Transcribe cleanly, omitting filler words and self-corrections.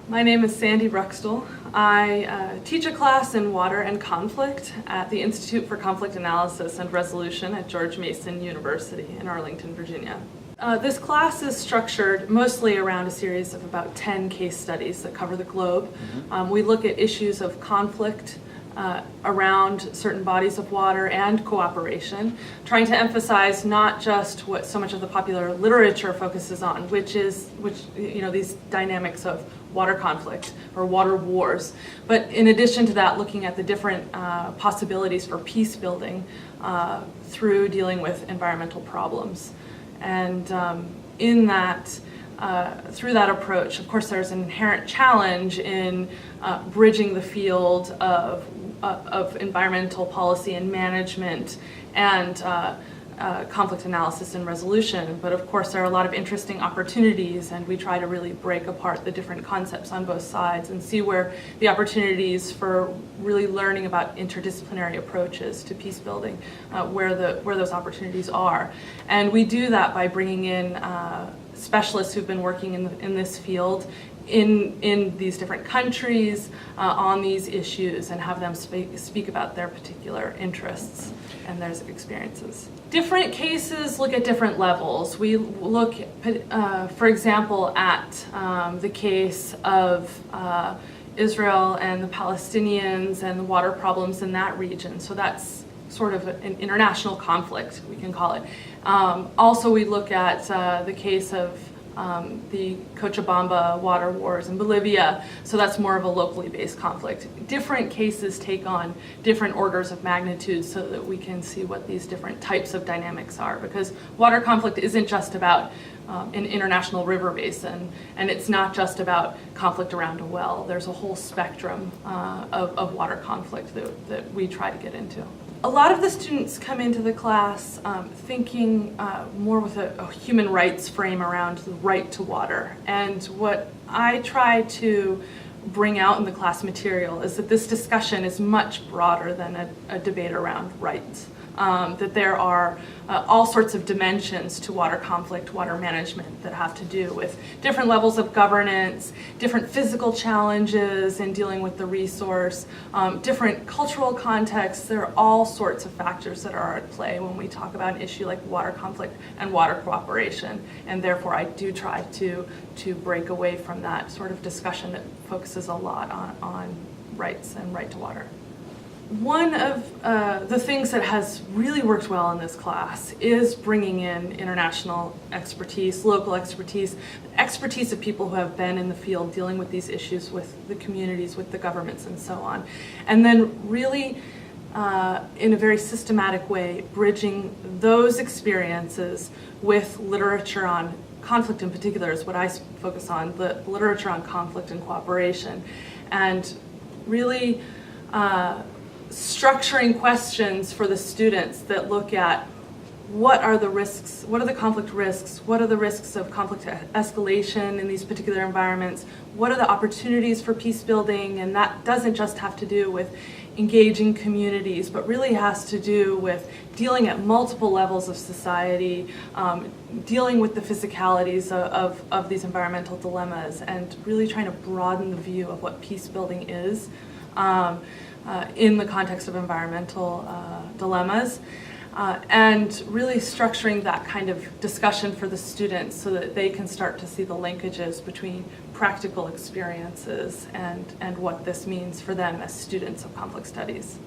My name is Sandy Ruckstuhl. I teach a class in water and conflict at the Institute for Conflict Analysis and Resolution at George Mason University in Arlington, Virginia. This class is structured mostly around a series of about 10 case studies that cover the globe. We look at issues of conflict around certain bodies of water and cooperation, trying to emphasize not just what so much of the popular literature focuses on, which these dynamics of water conflict or water wars, but in addition to that, looking at the different possibilities for peace building through dealing with environmental problems. And in that, through that approach, of course, there's an inherent challenge in bridging the field of environmental policy and management and conflict analysis and resolution. But of course, there are a lot of interesting opportunities, and we try to really break apart the different concepts on both sides and see where the opportunities for really learning about interdisciplinary approaches to peace building, where those opportunities are. And we do that by bringing in specialists who've been working in this field in these different countries on these issues, and have them speak about their particular interests and their experiences. Different cases look at different levels. We look, for example, at the case of Israel and the Palestinians and the water problems in that region. So that's sort of an international conflict, we can call it. Also, we look at the case of the Cochabamba water wars in Bolivia, so that's more of a locally based conflict. Different cases take on different orders of magnitude so that we can see what these different types of dynamics are, because water conflict isn't just about an international river basin, and it's not just about conflict around a well. There's a whole spectrum of water conflict that we try to get into. A lot of the students come into the class thinking more with a human rights frame around the right to water. And what I try to bring out in the class material is that this discussion is much broader than a debate around rights. That there are all sorts of dimensions to water conflict, water management, that have to do with different levels of governance, different physical challenges in dealing with the resource, different cultural contexts. There are all sorts of factors that are at play when we talk about an issue like water conflict and water cooperation. And therefore, I do try to break away from that sort of discussion that focuses a lot on rights and right to water. One of the things that has really worked well in this class is bringing in international expertise, local expertise of people who have been in the field dealing with these issues with the communities, with the governments, and so on. And then really, in a very systematic way, bridging those experiences with literature on conflict in particular is what I focus on, the literature on conflict and cooperation. And really, structuring questions for the students that look at what are the risks, what are the conflict risks, what are the risks of conflict escalation in these particular environments, what are the opportunities for peace building, and that doesn't just have to do with engaging communities, but really has to do with dealing at multiple levels of society, dealing with the physicalities of these environmental dilemmas, and really trying to broaden the view of what peace building is. In the context of environmental dilemmas, and really structuring that kind of discussion for the students so that they can start to see the linkages between practical experiences and what this means for them as students of conflict studies.